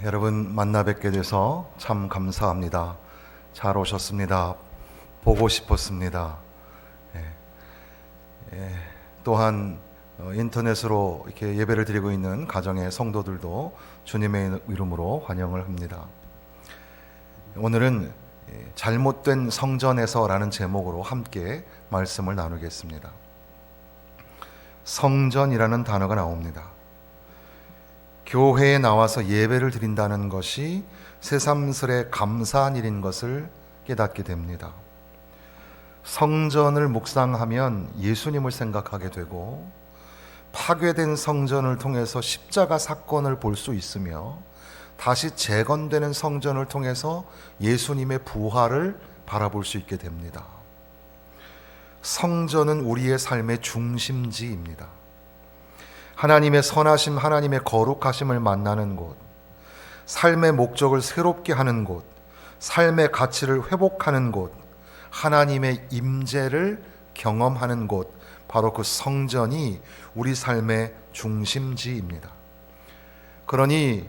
여러분 만나 뵙게 돼서 참 감사합니다. 잘 오셨습니다. 보고 싶었습니다. 또한 인터넷으로 이렇게 예배를 드리고 있는 가정의 성도들도 주님의 이름으로 환영을 합니다. 오늘은 잘못된 성전에서라는 제목으로 함께 말씀을 나누겠습니다. 성전이라는 단어가 나옵니다. 교회에 나와서 예배를 드린다는 것이 새삼스레 감사한 일인 것을 깨닫게 됩니다. 성전을 묵상하면 예수님을 생각하게 되고, 파괴된 성전을 통해서 십자가 사건을 볼 수 있으며, 다시 재건되는 성전을 통해서 예수님의 부활을 바라볼 수 있게 됩니다. 성전은 우리의 삶의 중심지입니다. 하나님의 선하심, 하나님의 거룩하심을 만나는 곳, 삶의 목적을 새롭게 하는 곳, 삶의 가치를 회복하는 곳, 하나님의 임재를 경험하는 곳, 바로 그 성전이 우리 삶의 중심지입니다. 그러니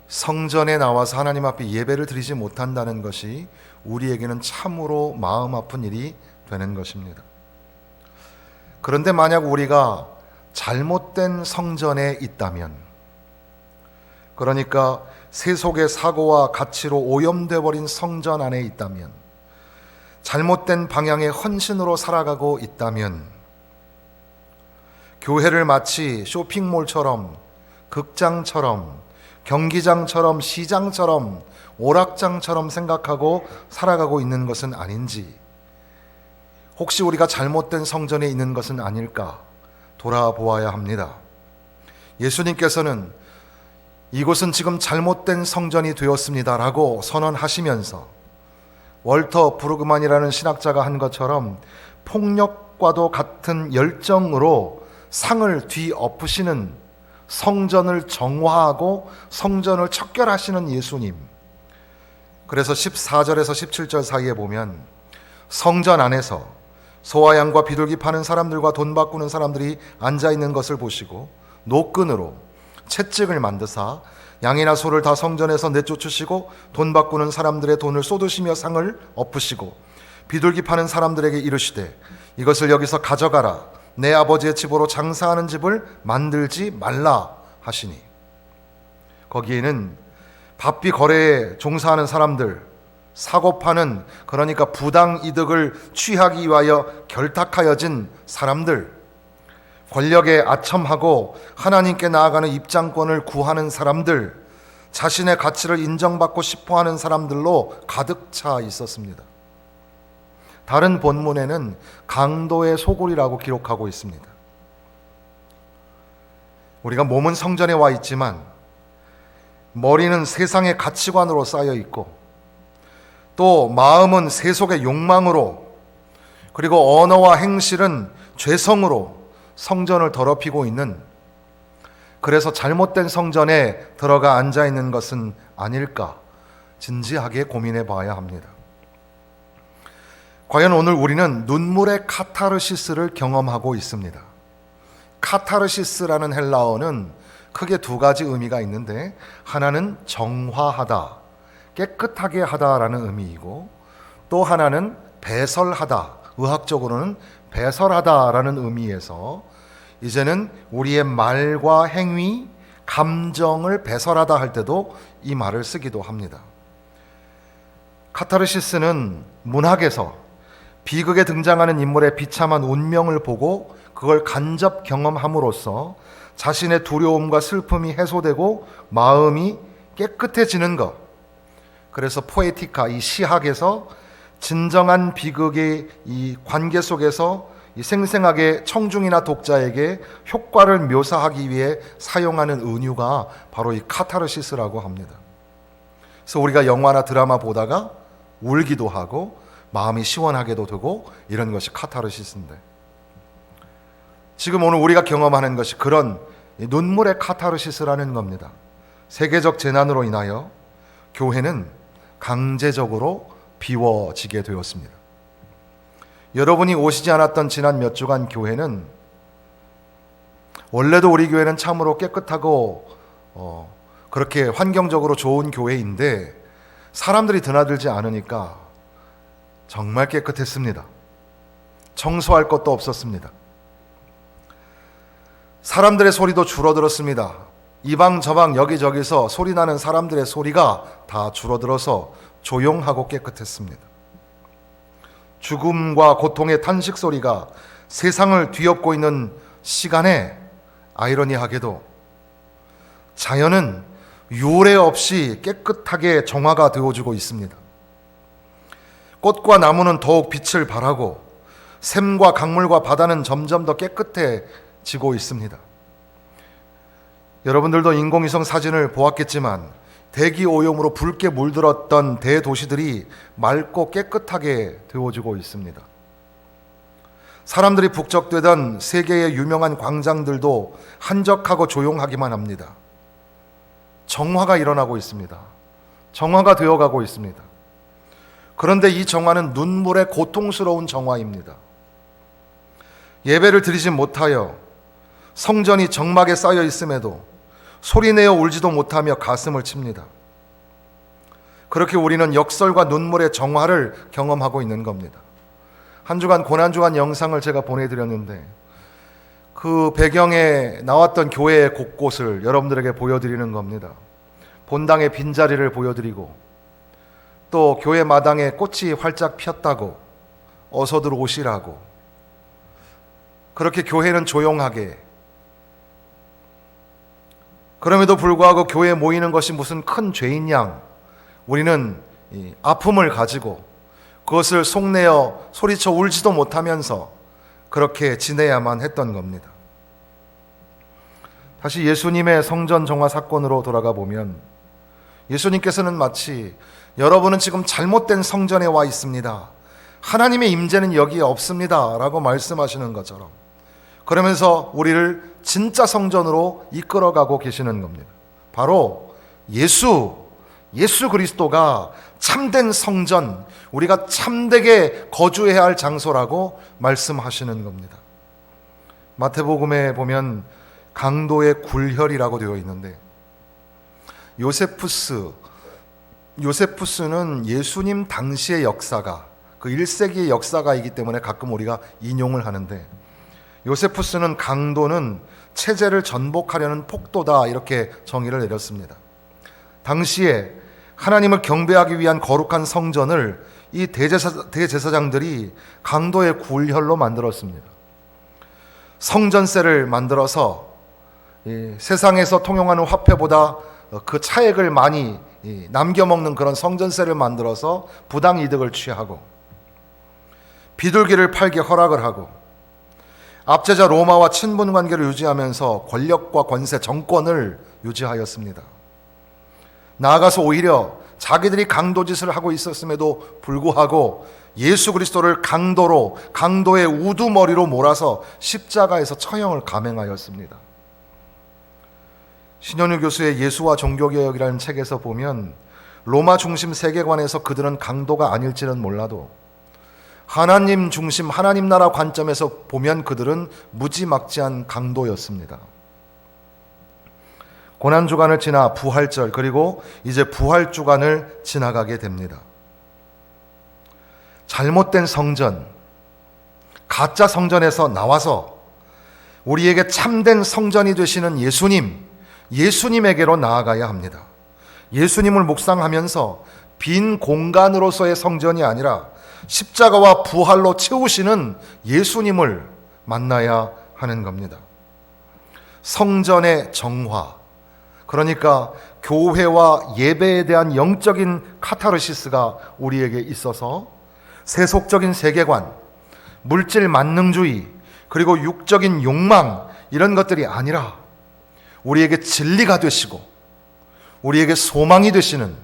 성전에 나와서 하나님 앞에 예배를 드리지 못한다는 것이 우리에게는 참으로 마음 아픈 일이 되는 것입니다. 그런데 만약 우리가 잘못된 성전에 있다면, 그러니까 세속의 사고와 가치로 오염되어 버린 성전 안에 있다면, 잘못된 방향의 헌신으로 살아가고 있다면, 교회를 마치 쇼핑몰처럼, 극장처럼, 경기장처럼, 시장처럼, 오락장처럼 생각하고 살아가고 있는 것은 아닌지, 혹시 우리가 잘못된 성전에 있는 것은 아닐까 돌아보아야 합니다. 예수님께서는 이곳은 지금 잘못된 성전이 되었습니다 라고 선언하시면서, 월터 브루그만이라는 신학자가 한 것처럼 폭력과도 같은 열정으로 상을 뒤엎으시는, 성전을 정화하고 성전을 척결하시는 예수님. 그래서 14절에서 17절 사이에 보면, 성전 안에서 소와 양과 비둘기 파는 사람들과 돈 바꾸는 사람들이 앉아있는 것을 보시고 노끈으로 채찍을 만드사 양이나 소를 다 성전에서 내쫓으시고 돈 바꾸는 사람들의 돈을 쏟으시며 상을 엎으시고 비둘기 파는 사람들에게 이르시되, 이것을 여기서 가져가라. 내 아버지의 집으로 장사하는 집을 만들지 말라 하시니, 거기에는 바삐 거래에 종사하는 사람들, 사고 파는, 그러니까 부당 이득을 취하기 위하여 결탁하여진 사람들, 권력에 아첨하고 하나님께 나아가는 입장권을 구하는 사람들, 자신의 가치를 인정받고 싶어하는 사람들로 가득 차 있었습니다. 다른 본문에는 강도의 소굴이라고 기록하고 있습니다. 우리가 몸은 성전에 와 있지만 머리는 세상의 가치관으로 쌓여 있고, 또 마음은 세속의 욕망으로, 그리고 언어와 행실은 죄성으로 성전을 더럽히고 있는, 그래서 잘못된 성전에 들어가 앉아 있는 것은 아닐까 진지하게 고민해 봐야 합니다. 과연 오늘 우리는 눈물의 카타르시스를 경험하고 있습니다. 카타르시스라는 헬라어는 크게 두 가지 의미가 있는데, 하나는 정화하다, 깨끗하게 하다라는 의미이고, 또 하나는 배설하다, 의학적으로는 배설하다라는 의미에서 이제는 우리의 말과 행위, 감정을 배설하다 할 때도 이 말을 쓰기도 합니다. 카타르시스는 문학에서 비극에 등장하는 인물의 비참한 운명을 보고 그걸 간접 경험함으로써 자신의 두려움과 슬픔이 해소되고 마음이 깨끗해지는 것, 그래서 포에티카, 이 시학에서 진정한 비극의 이 관계 속에서 이 생생하게 청중이나 독자에게 효과를 묘사하기 위해 사용하는 은유가 바로 이 카타르시스라고 합니다. 그래서 우리가 영화나 드라마 보다가 울기도 하고 마음이 시원하게도 되고, 이런 것이 카타르시스인데, 지금 오늘 우리가 경험하는 것이 그런 눈물의 카타르시스라는 겁니다. 세계적 재난으로 인하여 교회는 강제적으로 비워지게 되었습니다. 여러분이 오시지 않았던 지난 몇 주간 교회는, 원래도 우리 교회는 참으로 깨끗하고 그렇게 환경적으로 좋은 교회인데 사람들이 드나들지 않으니까 정말 깨끗했습니다. 청소할 것도 없었습니다. 사람들의 소리도 줄어들었습니다. 이방 저방 여기저기서 소리나는 사람들의 소리가 다 줄어들어서 조용하고 깨끗했습니다. 죽음과 고통의 탄식 소리가 세상을 뒤엎고 있는 시간에 아이러니하게도 자연은 유례 없이 깨끗하게 정화가 되어주고 있습니다. 꽃과 나무는 더욱 빛을 발하고 샘과 강물과 바다는 점점 더 깨끗해지고 있습니다. 여러분들도 인공위성 사진을 보았겠지만 대기 오염으로 붉게 물들었던 대도시들이 맑고 깨끗하게 되어지고 있습니다. 사람들이 북적대던 세계의 유명한 광장들도 한적하고 조용하기만 합니다. 정화가 일어나고 있습니다. 정화가 되어가고 있습니다. 그런데 이 정화는 눈물의 고통스러운 정화입니다. 예배를 드리지 못하여 성전이 정막에 쌓여 있음에도 소리내어 울지도 못하며 가슴을 칩니다. 그렇게 우리는 역설과 눈물의 정화를 경험하고 있는 겁니다. 한 주간 고난주간 영상을 제가 보내드렸는데 그 배경에 나왔던 교회의 곳곳을 여러분들에게 보여드리는 겁니다. 본당의 빈자리를 보여드리고 또 교회 마당에 꽃이 활짝 피었다고 어서들 오시라고, 그렇게 교회는 조용하게, 그럼에도 불구하고 교회에 모이는 것이 무슨 큰 죄인 양 우리는 이 아픔을 가지고 그것을 속내어 소리쳐 울지도 못하면서 그렇게 지내야만 했던 겁니다. 다시 예수님의 성전 정화 사건으로 돌아가 보면 예수님께서는 마치 여러분은 지금 잘못된 성전에 와 있습니다, 하나님의 임재는 여기에 없습니다 라고 말씀하시는 것처럼 그러면서 우리를 진짜 성전으로 이끌어가고 계시는 겁니다. 바로 예수 그리스도가 참된 성전, 우리가 참되게 거주해야 할 장소라고 말씀하시는 겁니다. 마태복음에 보면 강도의 굴혈이라고 되어 있는데 요세푸스는 예수님 당시의 역사가 그 1세기의 역사가이기 때문에 가끔 우리가 인용을 하는데, 요세푸스는 강도는 체제를 전복하려는 폭도다 이렇게 정의를 내렸습니다. 당시에 하나님을 경배하기 위한 거룩한 성전을 이 대제사장들이 강도의 굴혈로 만들었습니다. 성전세를 만들어서 세상에서 통용하는 화폐보다 그 차액을 많이 남겨먹는 그런 성전세를 만들어서 부당이득을 취하고 비둘기를 팔게 허락을 하고 압제자 로마와 친분 관계를 유지하면서 권력과 권세, 정권을 유지하였습니다. 나아가서 오히려 자기들이 강도짓을 하고 있었음에도 불구하고 예수 그리스도를 강도의 우두머리로 몰아서 십자가에서 처형을 감행하였습니다. 신현우 교수의 예수와 종교개혁이라는 책에서 보면 로마 중심 세계관에서 그들은 강도가 아닐지는 몰라도 하나님 중심 하나님 나라 관점에서 보면 그들은 무지막지한 강도였습니다. 고난주간을 지나 부활절, 그리고 이제 부활주간을 지나가게 됩니다. 잘못된 성전, 가짜 성전에서 나와서 우리에게 참된 성전이 되시는 예수님에게로 나아가야 합니다. 예수님을 묵상하면서 빈 공간으로서의 성전이 아니라 십자가와 부활로 채우시는 예수님을 만나야 하는 겁니다. 성전의 정화, 그러니까 교회와 예배에 대한 영적인 카타르시스가 우리에게 있어서 세속적인 세계관, 물질 만능주의, 그리고 육적인 욕망, 이런 것들이 아니라 우리에게 진리가 되시고 우리에게 소망이 되시는,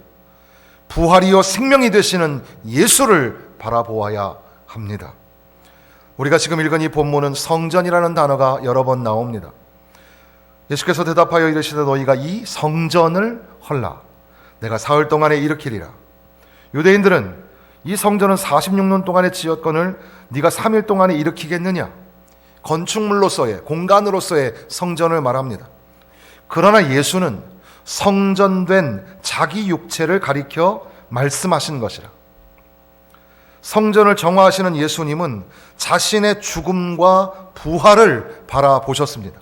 부활이요 생명이 되시는 예수를 바라보아야 합니다. 우리가 지금 읽은 이 본문은 성전이라는 단어가 여러 번 나옵니다. 예수께서 대답하여 이르시되 너희가 이 성전을 헐라 내가 사흘 동안에 일으키리라. 유대인들은 이 성전은 46년 동안에 지었거늘 네가 3일 동안에 일으키겠느냐, 건축물로서의 공간으로서의 성전을 말합니다. 그러나 예수는 성전된 자기 육체를 가리켜 말씀하신 것이라. 성전을 정화하시는 예수님은 자신의 죽음과 부활을 바라보셨습니다.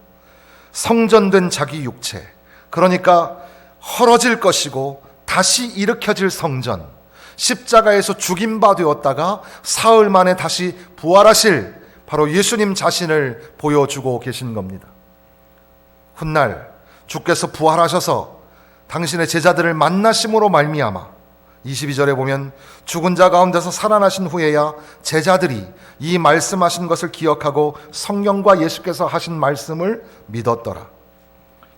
성전된 자기 육체, 그러니까 헐어질 것이고 다시 일으켜질 성전, 십자가에서 죽임바 되었다가 사흘 만에 다시 부활하실 바로 예수님 자신을 보여주고 계신 겁니다. 훗날 주께서 부활하셔서 당신의 제자들을 만나심으로 말미암아 22절에 보면 죽은 자 가운데서 살아나신 후에야 제자들이 이 말씀하신 것을 기억하고 성령과 예수께서 하신 말씀을 믿었더라.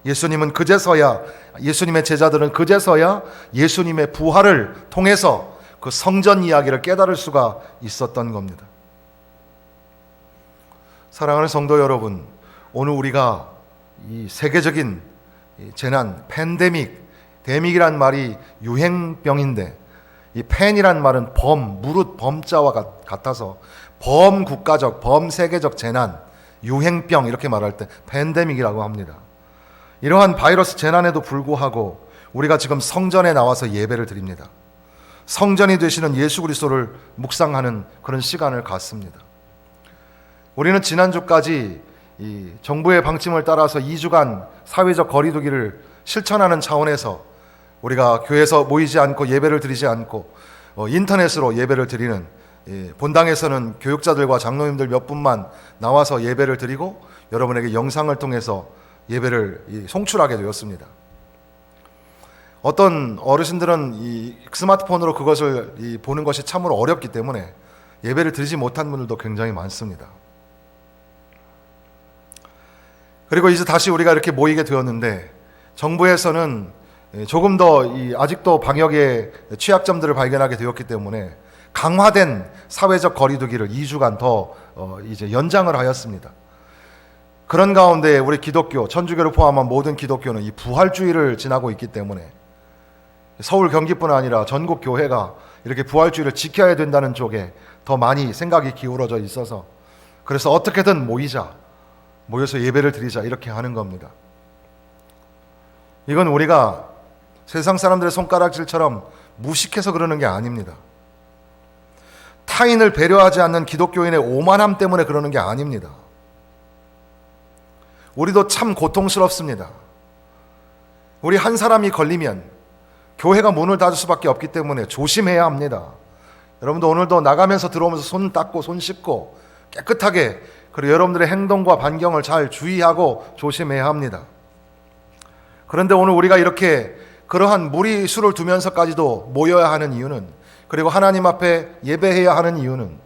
예수님의 제자들은 그제서야 예수님의 부활을 통해서 그 성전 이야기를 깨달을 수가 있었던 겁니다. 사랑하는 성도 여러분, 오늘 우리가 이 세계적인 재난, 데믹이란 말이 유행병인데, 이 팬이란 말은 무릇 범자와 같아서 범국가적, 범세계적 재난, 유행병 이렇게 말할 때 팬데믹이라고 합니다. 이러한 바이러스 재난에도 불구하고 우리가 지금 성전에 나와서 예배를 드립니다. 성전이 되시는 예수 그리스도를 묵상하는 그런 시간을 갖습니다. 우리는 지난주까지 이 정부의 방침을 따라서 2주간 사회적 거리 두기를 실천하는 차원에서 우리가 교회에서 모이지 않고 예배를 드리지 않고 인터넷으로 예배를 드리는, 본당에서는 교육자들과 장로님들 몇 분만 나와서 예배를 드리고 여러분에게 영상을 통해서 예배를 송출하게 되었습니다. 어떤 어르신들은 이 스마트폰으로 그것을 보는 것이 참으로 어렵기 때문에 예배를 드리지 못한 분들도 굉장히 많습니다. 그리고 이제 다시 우리가 이렇게 모이게 되었는데, 정부에서는 조금 더 아직도 방역의 취약점들을 발견하게 되었기 때문에 강화된 사회적 거리두기를 2주간 더 이제 연장을 하였습니다. 그런 가운데 우리 기독교, 천주교를 포함한 모든 기독교는 이 부활주의를 지나고 있기 때문에 서울 경기뿐 아니라 전국 교회가 이렇게 부활주의를 지켜야 된다는 쪽에 더 많이 생각이 기울어져 있어서, 그래서 어떻게든 모여서 예배를 드리자 이렇게 하는 겁니다. 이건 우리가 세상 사람들의 손가락질처럼 무식해서 그러는 게 아닙니다. 타인을 배려하지 않는 기독교인의 오만함 때문에 그러는 게 아닙니다. 우리도 참 고통스럽습니다. 우리 한 사람이 걸리면 교회가 문을 닫을 수밖에 없기 때문에 조심해야 합니다. 여러분도 오늘도 나가면서 들어오면서 손 닦고 손 씻고 깨끗하게, 그리고 여러분들의 행동과 반경을 잘 주의하고 조심해야 합니다. 그런데 오늘 우리가 이렇게 그러한 무리수를 두면서까지도 모여야 하는 이유는, 그리고 하나님 앞에 예배해야 하는 이유는,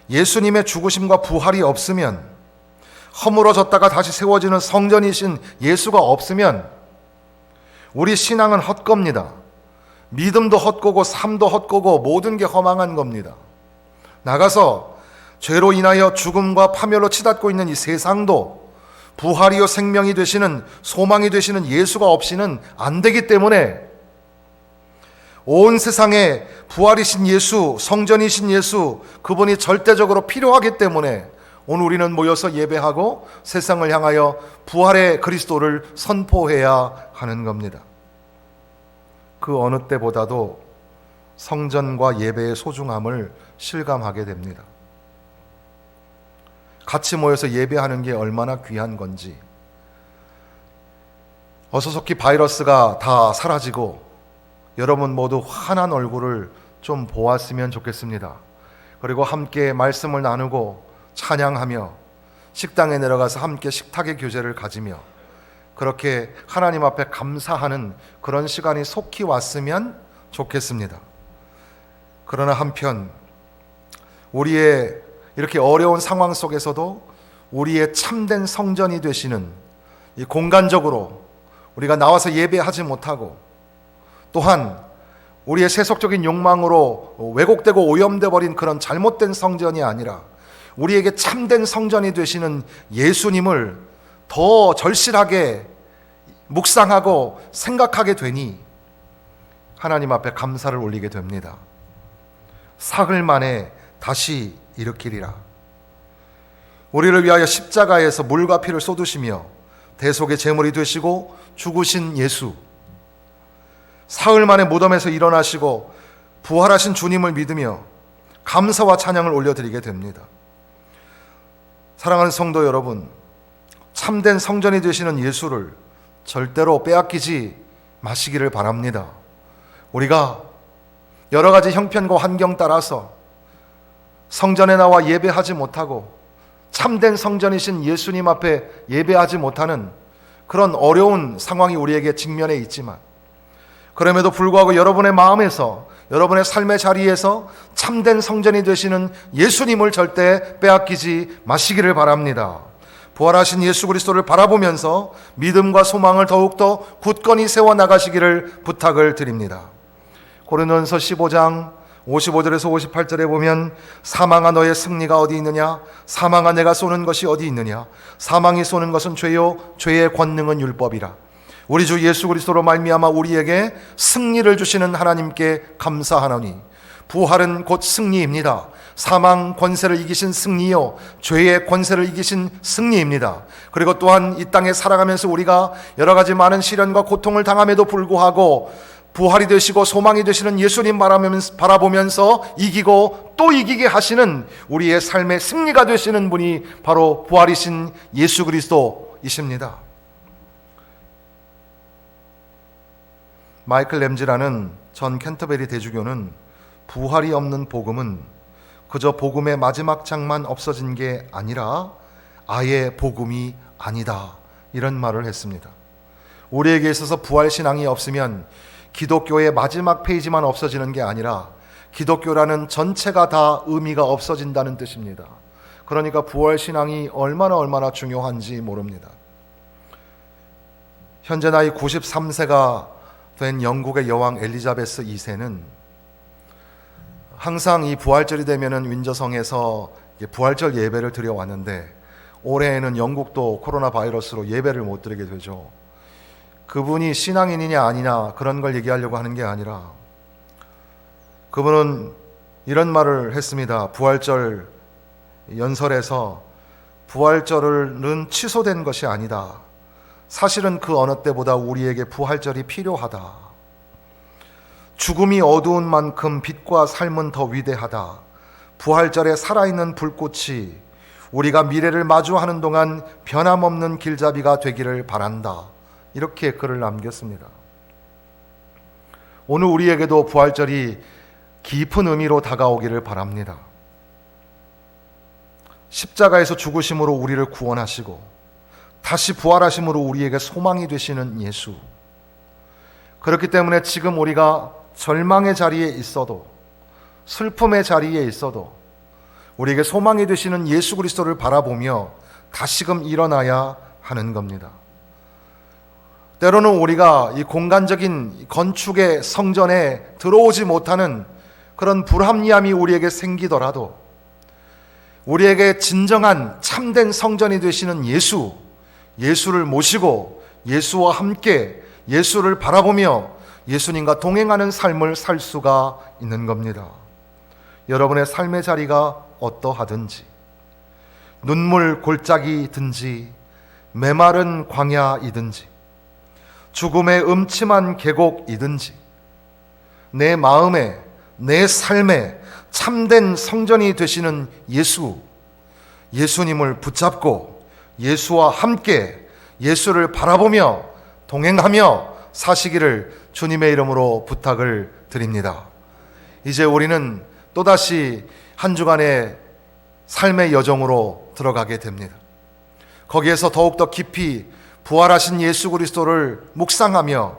예수님의 죽으심과 부활이 없으면, 허물어졌다가 다시 세워지는 성전이신 예수가 없으면 우리 신앙은 헛겁니다. 믿음도 헛고고 삶도 헛고고 모든 게 허망한 겁니다. 나가서 죄로 인하여 죽음과 파멸로 치닫고 있는 이 세상도 부활이요 생명이 되시는, 소망이 되시는 예수가 없이는 안 되기 때문에, 온 세상에 부활이신 예수, 성전이신 예수, 그분이 절대적으로 필요하기 때문에 오늘 우리는 모여서 예배하고 세상을 향하여 부활의 그리스도를 선포해야 하는 겁니다. 그 어느 때보다도 성전과 예배의 소중함을 실감하게 됩니다. 같이 모여서 예배하는 게 얼마나 귀한 건지, 어서속히 바이러스가 다 사라지고 여러분 모두 환한 얼굴을 좀 보았으면 좋겠습니다. 그리고 함께 말씀을 나누고 찬양하며 식당에 내려가서 함께 식탁의 교제를 가지며 그렇게 하나님 앞에 감사하는 그런 시간이 속히 왔으면 좋겠습니다. 그러나 한편 우리의 이렇게 어려운 상황 속에서도 우리의 참된 성전이 되시는, 이 공간적으로 우리가 나와서 예배하지 못하고, 또한 우리의 세속적인 욕망으로 왜곡되고 오염돼 버린 그런 잘못된 성전이 아니라 우리에게 참된 성전이 되시는 예수님을 더 절실하게 묵상하고 생각하게 되니 하나님 앞에 감사를 올리게 됩니다. 사흘 만에 다시 일으키리라. 우리를 위하여 십자가에서 물과 피를 쏟으시며 대속의 제물이 되시고 죽으신 예수, 사흘 만에 무덤에서 일어나시고 부활하신 주님을 믿으며 감사와 찬양을 올려드리게 됩니다. 사랑하는 성도 여러분, 참된 성전이 되시는 예수를 절대로 빼앗기지 마시기를 바랍니다. 우리가 여러 가지 형편과 환경 따라서 성전에 나와 예배하지 못하고 참된 성전이신 예수님 앞에 예배하지 못하는 그런 어려운 상황이 우리에게 직면해 있지만, 그럼에도 불구하고 여러분의 마음에서, 여러분의 삶의 자리에서 참된 성전이 되시는 예수님을 절대 빼앗기지 마시기를 바랍니다. 부활하신 예수 그리스도를 바라보면서 믿음과 소망을 더욱더 굳건히 세워나가시기를 부탁을 드립니다. 고린도전서 15장 55절에서 58절에 보면, 사망아 너의 승리가 어디 있느냐? 사망아 내가 쏘는 것이 어디 있느냐? 사망이 쏘는 것은 죄요, 죄의 권능은 율법이라. 우리 주 예수 그리스도로 말미암아 우리에게 승리를 주시는 하나님께 감사하노니, 부활은 곧 승리입니다. 사망 권세를 이기신 승리요, 죄의 권세를 이기신 승리입니다. 그리고 또한 이 땅에 살아가면서 우리가 여러 가지 많은 시련과 고통을 당함에도 불구하고 부활이 되시고 소망이 되시는 예수님 바라보면서 이기고 또 이기게 하시는 우리의 삶의 승리가 되시는 분이 바로 부활이신 예수 그리스도이십니다. 마이클 램지라는 전 캔터베리 대주교는 부활이 없는 복음은 그저 복음의 마지막 장만 없어진 게 아니라 아예 복음이 아니다, 이런 말을 했습니다. 우리에게 있어서 부활신앙이 없으면 기독교의 마지막 페이지만 없어지는 게 아니라 기독교라는 전체가 다 의미가 없어진다는 뜻입니다. 그러니까 부활신앙이 얼마나 중요한지 모릅니다. 현재 나이 93세가 된 영국의 여왕 엘리자베스 2세는 항상 이 부활절이 되면은 윈저성에서 부활절 예배를 드려왔는데, 올해에는 영국도 코로나 바이러스로 예배를 못 드리게 되죠. 그분이 신앙인이냐 아니냐 그런 걸 얘기하려고 하는 게 아니라, 그분은 이런 말을 했습니다. 부활절 연설에서 부활절은 취소된 것이 아니다. 사실은 그 어느 때보다 우리에게 부활절이 필요하다. 죽음이 어두운 만큼 빛과 삶은 더 위대하다. 부활절에 살아있는 불꽃이 우리가 미래를 마주하는 동안 변함없는 길잡이가 되기를 바란다. 이렇게 글을 남겼습니다. 오늘 우리에게도 부활절이 깊은 의미로 다가오기를 바랍니다. 십자가에서 죽으심으로 우리를 구원하시고 다시 부활하심으로 우리에게 소망이 되시는 예수. 그렇기 때문에 지금 우리가 절망의 자리에 있어도, 슬픔의 자리에 있어도 우리에게 소망이 되시는 예수 그리스도를 바라보며 다시금 일어나야 하는 겁니다. 때로는 우리가 이 공간적인 건축의 성전에 들어오지 못하는 그런 불합리함이 우리에게 생기더라도, 우리에게 진정한 참된 성전이 되시는 예수를 모시고 예수와 함께 예수를 바라보며 예수님과 동행하는 삶을 살 수가 있는 겁니다. 여러분의 삶의 자리가 어떠하든지, 눈물 골짜기든지 메마른 광야이든지 죽음의 음침한 계곡이든지, 내 마음에, 내 삶에 참된 성전이 되시는 예수님을 붙잡고 예수와 함께 예수를 바라보며 동행하며 사시기를 주님의 이름으로 부탁을 드립니다. 이제 우리는 또다시 한 주간의 삶의 여정으로 들어가게 됩니다. 거기에서 더욱더 깊이 부활하신 예수 그리스도를 묵상하며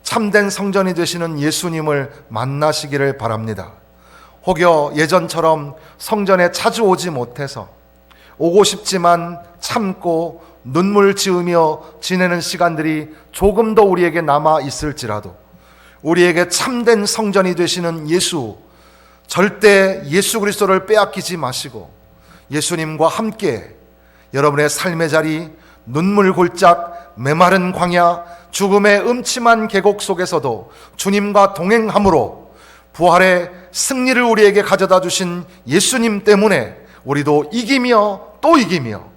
참된 성전이 되시는 예수님을 만나시기를 바랍니다. 혹여 예전처럼 성전에 자주 오지 못해서 오고 싶지만 참고 눈물 지으며 지내는 시간들이 조금 더 우리에게 남아 있을지라도, 우리에게 참된 성전이 되시는 예수, 절대 예수 그리스도를 빼앗기지 마시고 예수님과 함께 여러분의 삶의 자리, 눈물 골짝, 메마른 광야, 죽음의 음침한 계곡 속에서도 주님과 동행함으로 부활의 승리를 우리에게 가져다 주신 예수님 때문에 우리도 이기며 또 이기며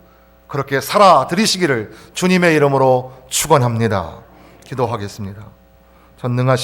그렇게 살아드리시기를 주님의 이름으로 축원합니다. 기도하겠습니다. 전능하신